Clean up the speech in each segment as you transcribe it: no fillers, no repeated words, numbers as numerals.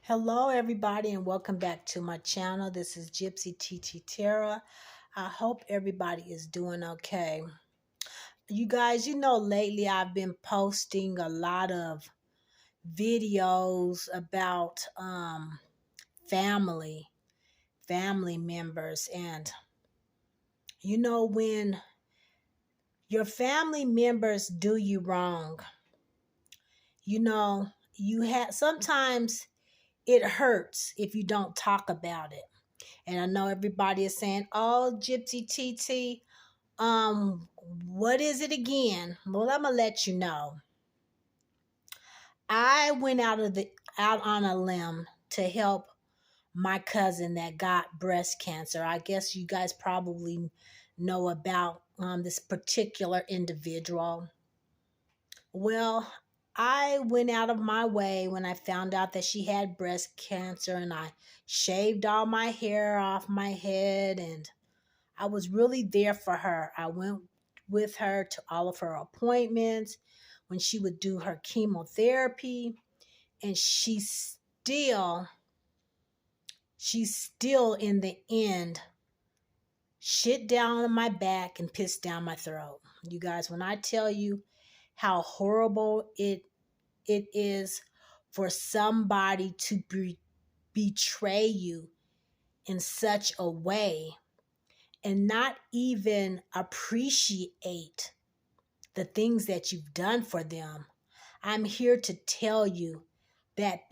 Hello, everybody, and welcome back to my channel. This is Gypsy TT Terra. I hope everybody is doing okay. You guys, lately I've been posting a lot of videos about family, family members, and when your family members do you wrong, you have sometimes it hurts if you don't talk about it. And I know everybody is saying, "Oh, Gypsy TT, what is it again?" Well, I'm gonna let you know. I went out on a limb to help my cousin that got breast cancer. I guess you guys probably know about this particular individual. Well, I went out of my way when I found out that she had breast cancer, and I shaved all my hair off my head, and I was really there for her. I went with her to all of her appointments when she would do her chemotherapy, and she's still in the end shit down on my back and pissed down my throat. You guys, when I tell you how horrible it is for somebody to betray you in such a way and not even appreciate the things that you've done for them. I'm here to tell you that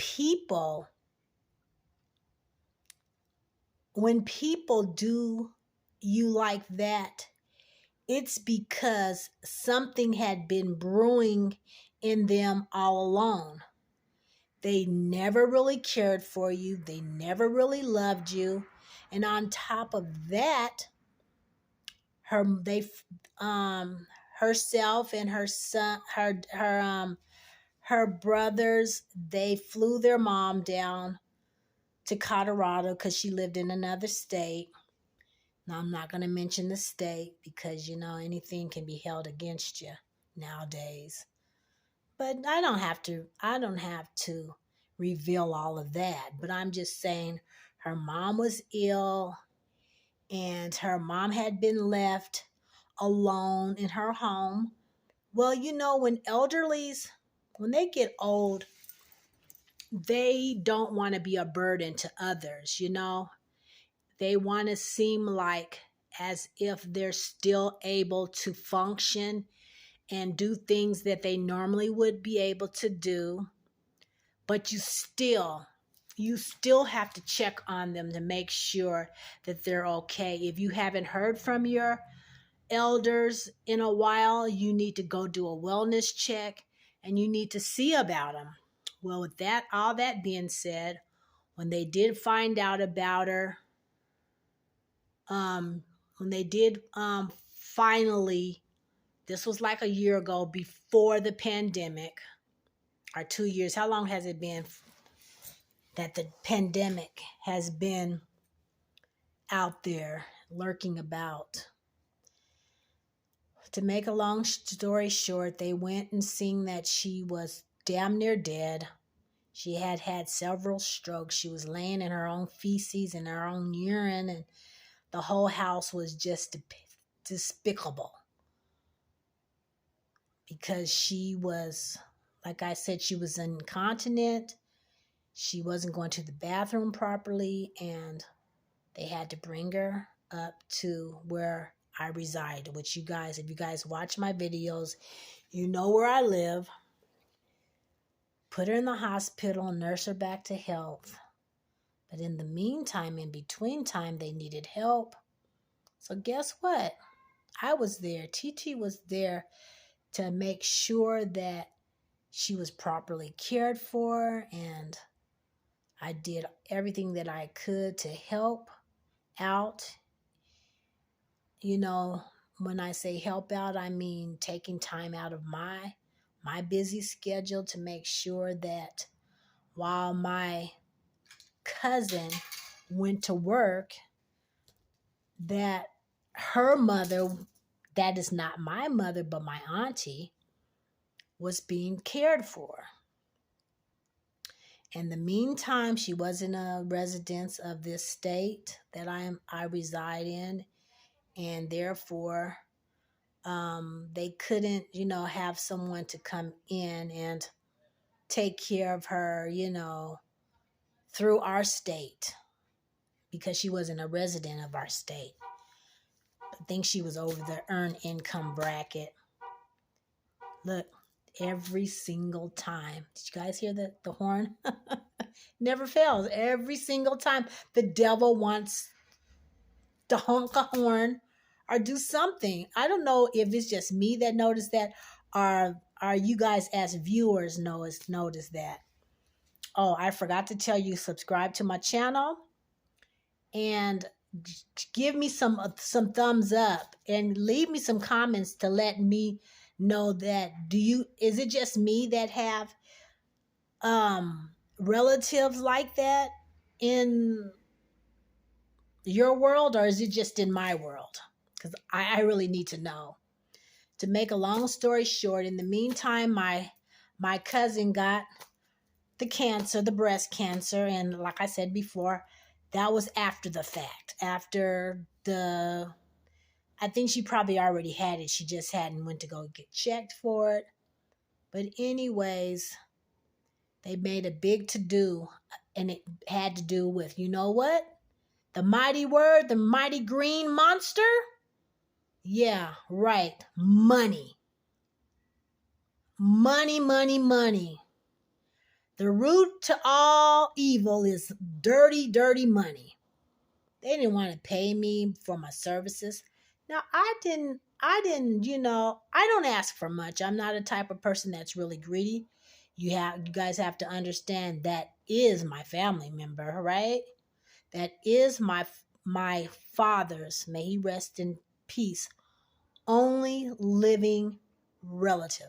when people do you like that, it's because something had been brewing in them all along. They never really cared for you, they never really loved you. And on top of that, her they herself and her son her brothers, they flew their mom down to Colorado because she lived in another state. Now, I'm not going to mention the state because anything can be held against you nowadays. But I don't have to reveal all of that. But I'm just saying her mom was ill, and her mom had been left alone in her home. Well, when they get old, they don't want to be a burden to others. They want to seem like as if they're still able to function and do things that they normally would be able to do. But you still have to check on them to make sure that they're okay. If you haven't heard from your elders in a while, you need to go do a wellness check and you need to see about them. Well, with that, all that being said, when they did find out about her, when they did finally, this was like a year ago before the pandemic, or 2 years. How long has it been that the pandemic has been out there lurking about? To make a long story short, they went and seen that she was damn near dead. She had had several strokes. She was laying in her own feces and her own urine, and the whole house was just despicable because she was, like I said, she was incontinent. She wasn't going to the bathroom properly, and they had to bring her up to where I reside, which you guys, if you guys watch my videos, you know where I live. Put her in the hospital, nurse her back to health. But in the meantime, in between time, they needed help. So guess what? I was there. TT was there to make sure that she was properly cared for, and I did everything that I could to help out. When I say help out, I mean taking time out of my busy schedule to make sure that while my cousin went to work, that her mother, that is not my mother but my auntie, was being cared for. In the meantime, she wasn't a resident of this state that I reside in, and therefore they couldn't, have someone to come in and take care of her, through our state because she wasn't a resident of our state. I think she was over the earned income bracket. Look, every single time. Did you guys hear the horn? Never fails. Every single time the devil wants to honk a horn or do something. I don't know if it's just me that noticed that, or are you guys as viewers notice that. Oh, I forgot to tell you, subscribe to my channel and give me some thumbs up and leave me some comments to let me know that is it just me that have relatives like that in your world, or is it just in my world? Because I really need to know. To make a long story short, in the meantime, my cousin got the breast cancer, and like I said before, that was after the fact. I think she probably already had it. She just hadn't went to go get checked for it. But anyways, they made a big to-do, and it had to do with, you know what? The mighty word, the mighty green monster? Yeah, right. Money. Money, money, money. The root to all evil is dirty, dirty money. They didn't want to pay me for my services. Now, I didn't, I don't ask for much. I'm not a type of person that's really greedy. You guys have to understand that is my family member, right? That is my father's, may he rest in peace, only living relative.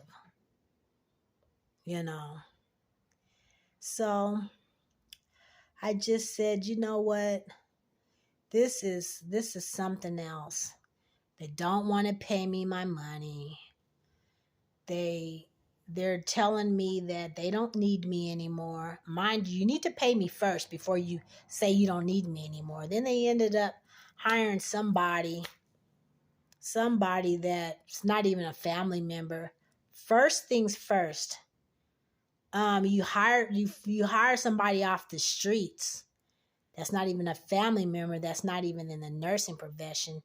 So I just said, you know what? This is something else. They don't want to pay me my money. They're telling me that they don't need me anymore. Mind you, you need to pay me first before you say you don't need me anymore. Then they ended up hiring somebody that's not even a family member. First things first. You hire somebody off the streets that's not even a family member, that's not even in the nursing profession,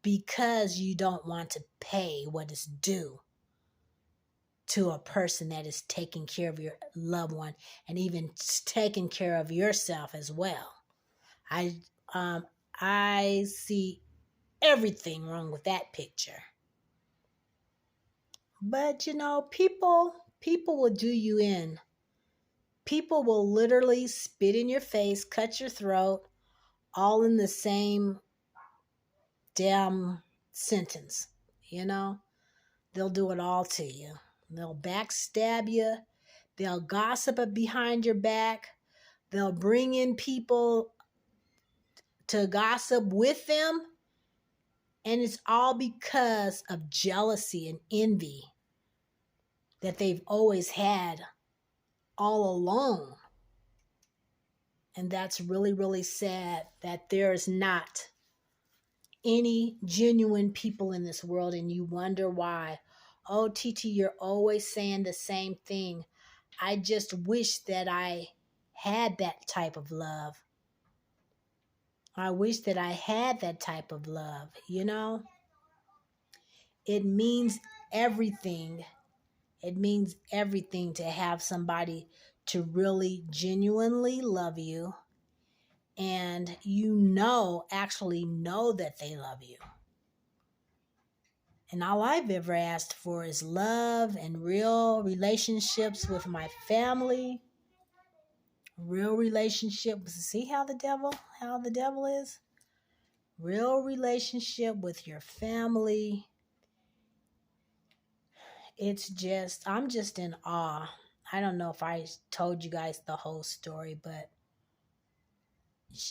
because you don't want to pay what is due to a person that is taking care of your loved one and even taking care of yourself as well. I see everything wrong with that picture. But people will do you in. People will literally spit in your face, cut your throat, all in the same damn sentence. They'll do it all to you. They'll backstab you. They'll gossip behind your back. They'll bring in people to gossip with them. And it's all because of jealousy and envy that they've always had all along. And that's really, really sad that there's not any genuine people in this world, and you wonder why. Oh, TT, you're always saying the same thing. I just wish that I had that type of love. I wish that I had that type of love, It means everything. It means everything to have somebody to really genuinely love you, and actually know that they love you. And all I've ever asked for is love and real relationships with my family. Real relationships. See how the devil is? Real relationship with your family. I'm just in awe. I don't know if I told you guys the whole story, but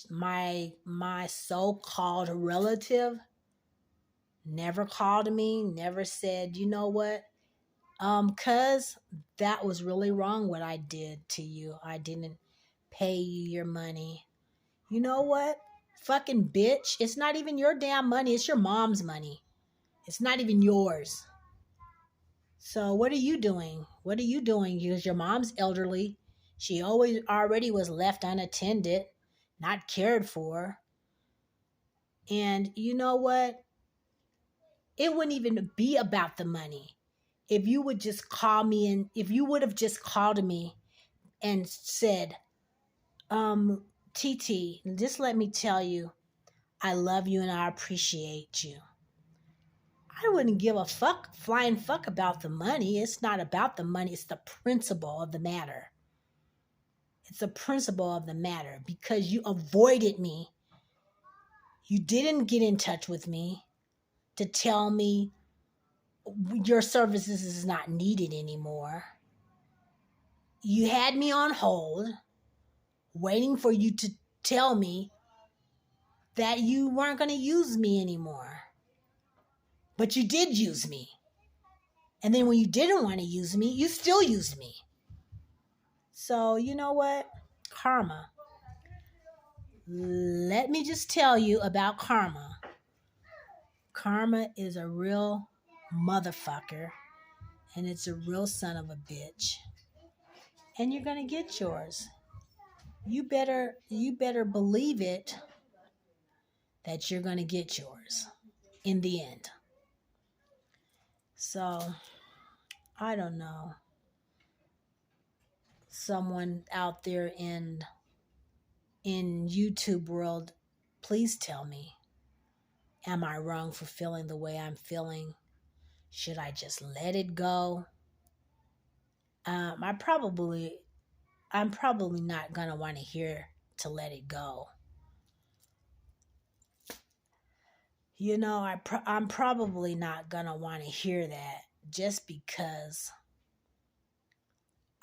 my so-called relative never called me, never said, you know what? Cuz that was really wrong what I did to you. I didn't pay you your money. You know what? Fucking bitch. It's not even your damn money. It's your mom's money. It's not even yours. So what are you doing? What are you doing? Because your mom's elderly. She always already was left unattended, not cared for. And you know what? It wouldn't even be about the money. If you would just call me and if you would have just called me and said, TT, just let me tell you, I love you and I appreciate you. I wouldn't give a flying fuck about the money. It's not about the money. It's the principle of the matter. It's the principle of the matter because you avoided me. You didn't get in touch with me to tell me your services is not needed anymore. You had me on hold waiting for you to tell me that you weren't going to use me anymore. But you did use me. And then when you didn't want to use me, you still used me. So, you know what? Karma. Let me just tell you about karma. Karma is a real motherfucker. And it's a real son of a bitch. And you're going to get yours. You better believe it that you're going to get yours in the end. So, I don't know. Someone out there in YouTube world, please tell me, am I wrong for feeling the way I'm feeling? Should I just let it go? I'm probably not gonna want to hear to let it go. You know, I'm probably not gonna want to hear that just because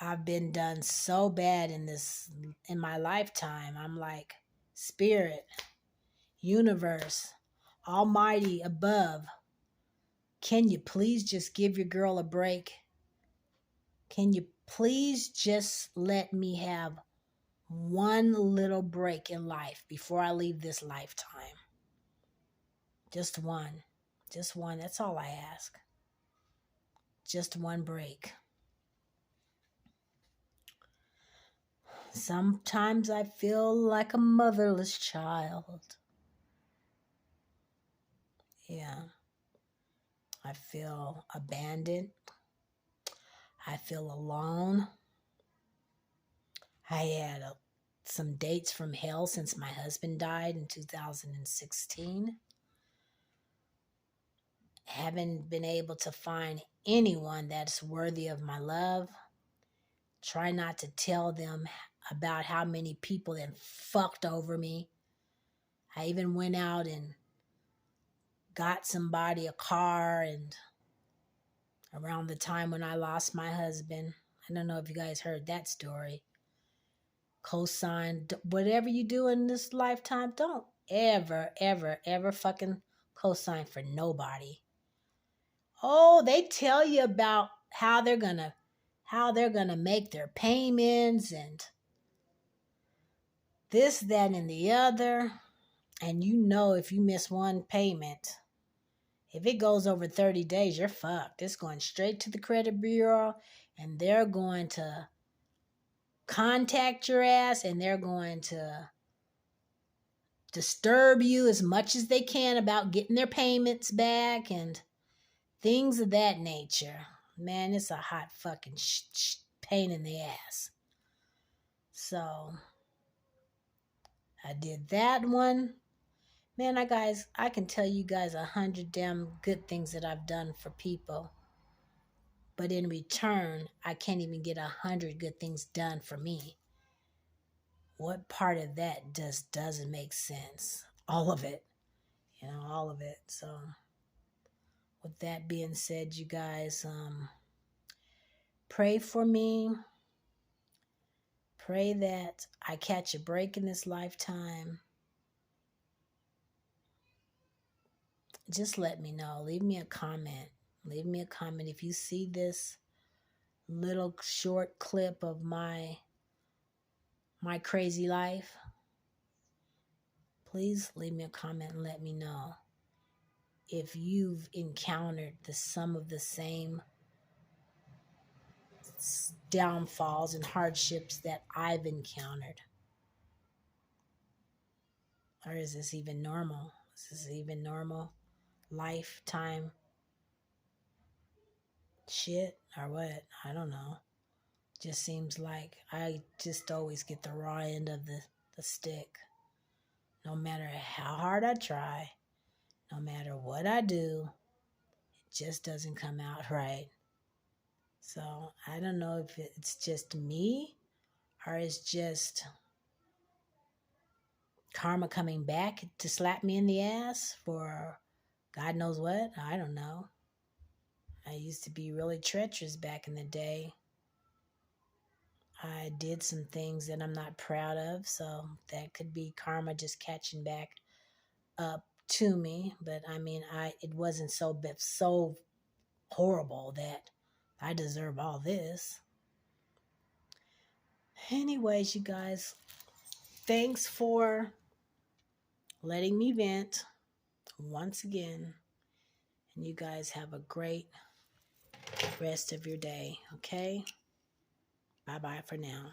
I've been done so bad in my lifetime. I'm like, Spirit, universe, Almighty above, can you please just give your girl a break? Can you please just let me have one little break in life before I leave this lifetime? Just one. Just one. That's all I ask. Just one break. Sometimes I feel like a motherless child. Yeah. I feel abandoned. I feel alone. I had some dates from hell since my husband died in 2016. Haven't been able to find anyone that's worthy of my love. Try not to tell them about how many people that fucked over me. I even went out and got somebody a car, and around the time when I lost my husband, I don't know if you guys heard that story. Co-sign, whatever you do in this lifetime, don't ever, ever, ever fucking co-sign for nobody. Oh, they tell you about how they're gonna make their payments and this, that, and the other. And you know, if you miss one payment, if it goes over 30 days, you're fucked. It's going straight to the credit bureau, and they're going to contact your ass, and they're going to disturb you as much as they can about getting their payments back and things of that nature. Man, it's a hot fucking pain in the ass. So, I did that one. Man, I can tell you guys 100 damn good things that I've done for people. But in return, I can't even get 100 good things done for me. What part of that doesn't make sense? All of it. All of it. So, with that being said, you guys, pray for me. Pray that I catch a break in this lifetime. Just let me know. Leave me a comment. Leave me a comment if you see this little short clip of my crazy life, please leave me a comment and let me know if you've encountered some of the same downfalls and hardships that I've encountered. Or is this even normal? Is this even normal lifetime shit or what? I don't know. Just seems like I just always get the raw end of the stick. No matter how hard I try, no matter what I do, it just doesn't come out right. So I don't know if it's just me or it's just karma coming back to slap me in the ass for God knows what. I don't know. I used to be really treacherous back in the day. I did some things that I'm not proud of, so that could be karma just catching back up to me. But I mean, it wasn't so horrible that I deserve all this. Anyways, you guys, thanks for letting me vent once again. And you guys have a great rest of your day, okay? Bye-bye for now.